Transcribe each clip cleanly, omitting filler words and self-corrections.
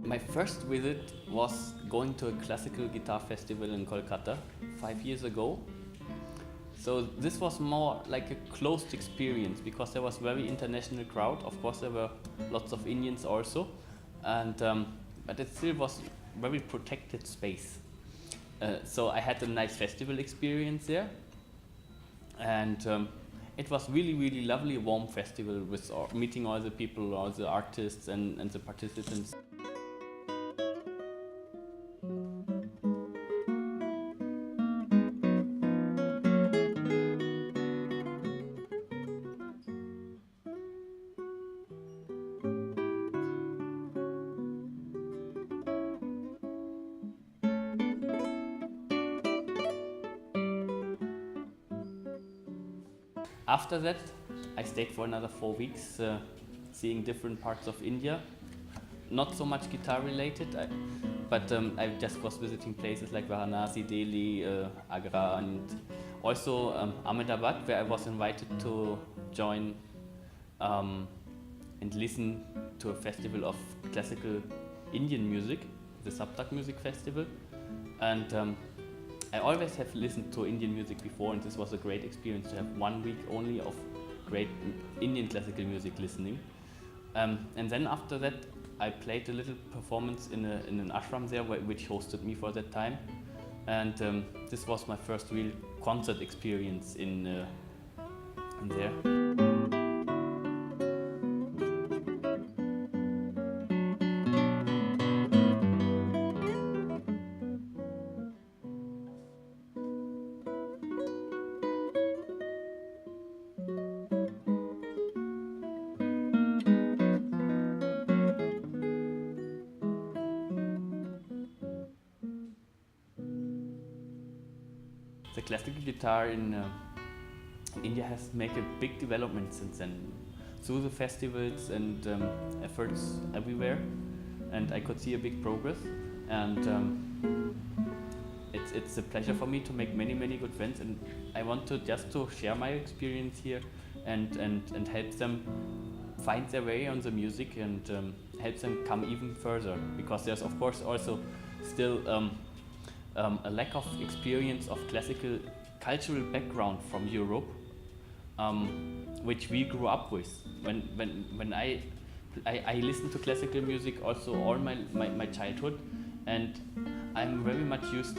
My first visit was going to a classical guitar festival in Kolkata 5 years ago. So this was more like a closed experience because there was very international crowd. Of course, there were lots of Indians also, and but it still was very protected space. So I had a nice festival experience there, and it was really lovely, warm festival with meeting all the people, all the artists and the participants. After that, I stayed for another 4 weeks, seeing different parts of India. Not so much guitar related, but I just was visiting places like Varanasi, Delhi, Agra, and also Ahmedabad, where I was invited to join and listen to a festival of classical Indian music, the Saptak Music Festival. And I always have listened to Indian music before, and this was a great experience to have 1 week only of great Indian classical music listening. And then after that, I played a little performance in an ashram there, which hosted me for that time. And this was my first real concert experience in there. The classical guitar in India has made a big development since then, through the festivals and efforts everywhere, and I could see a big progress. And it's a pleasure for me to make many good friends, and I want to just to share my experience here and help them find their way on the music and help them come even further, because there's of course also still a lack of experience of classical cultural background from Europe, which we grew up with. When I listened to classical music also all my childhood, and I'm very much used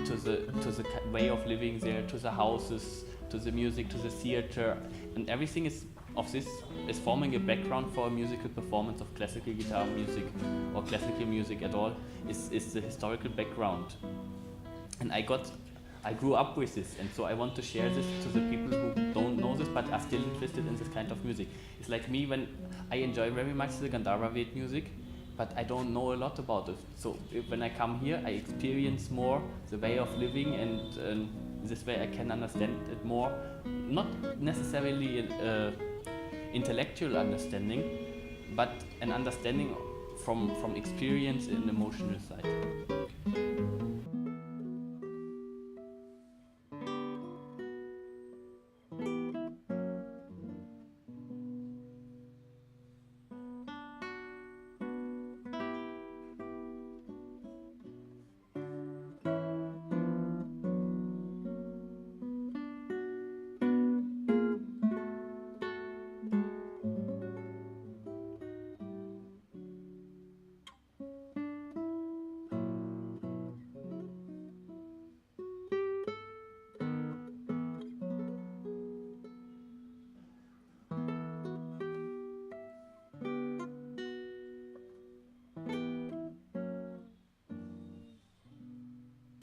to the way of living there, to the houses, to the music, to the theater, and everything is forming a background for a musical performance of classical guitar music or classical music at all, is the historical background. And I grew up with this, and so I want to share this to the people who don't know this but are still interested in this kind of music. It's like me when I enjoy very much the Gandharva Ved music, but I don't know a lot about it. So when I come here, I experience more the way of living, and this way I can understand it more. Not necessarily intellectual understanding, but an understanding from experience and emotional side.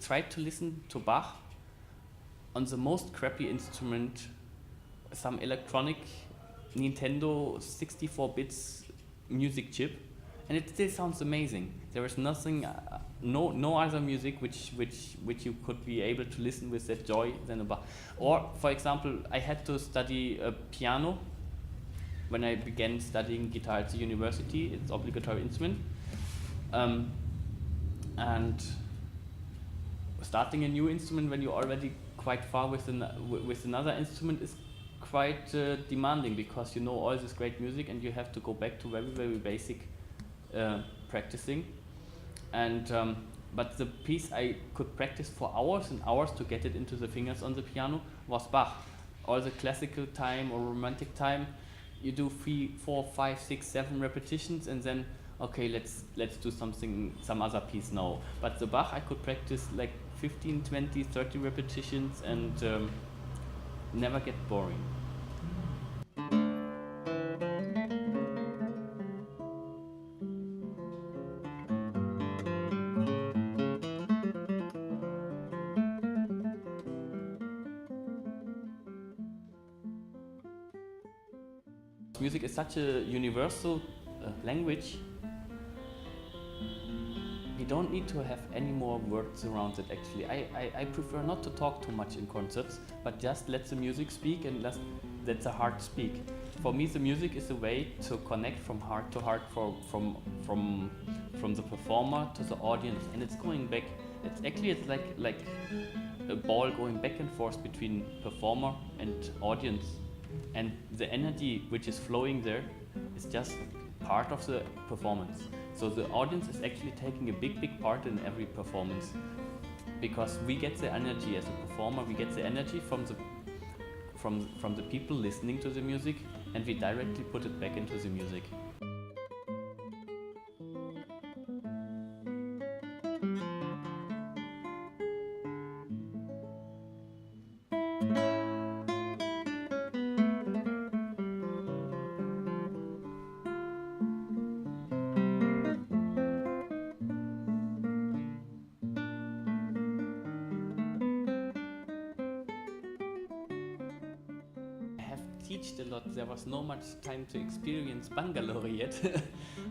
Try to listen to Bach on the most crappy instrument, some electronic Nintendo 64 bits music chip, and it still sounds amazing. There is nothing, no other music which you could be able to listen with that joy than a Bach. Or, for example, I had to study piano when I began studying guitar at the university. It's an obligatory instrument, and starting a new instrument when you're already quite far with another instrument is quite demanding, because you know all this great music and you have to go back to very basic practicing. And but the piece I could practice for hours and hours to get it into the fingers on the piano was Bach. All the classical time or romantic time, you do 3, 4, 5, 6, 7 repetitions, and then okay, let's do some other piece now. But the Bach I could practice like 15, 20, 30 repetitions and never get boring. Music is such a universal language. We don't need to have any more words around it actually. I prefer not to talk too much in concerts, but just let the music speak and let the heart speak. For me, the music is a way to connect from heart to heart, from the performer to the audience, and it's going back. It's like a ball going back and forth between performer and audience. And the energy which is flowing there is just part of the performance. So the audience is actually taking a big part in every performance, because we get the energy as a performer, we get the energy from the people listening to the music, and we directly put it back into the music. A lot. There was no much time to experience Bangalore yet.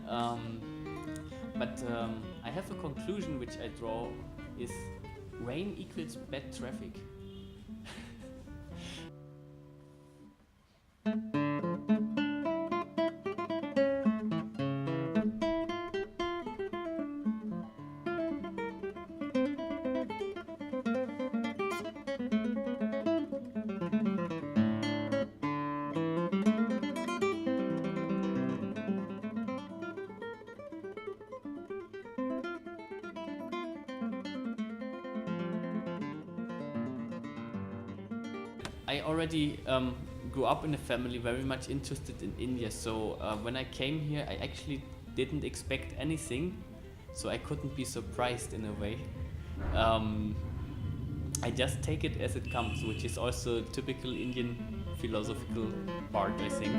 But I have a conclusion which I draw is rain equals bad traffic. I already grew up in a family very much interested in India, so when I came here I actually didn't expect anything, so I couldn't be surprised in a way. I just take it as it comes, which is also a typical Indian philosophical part, I think.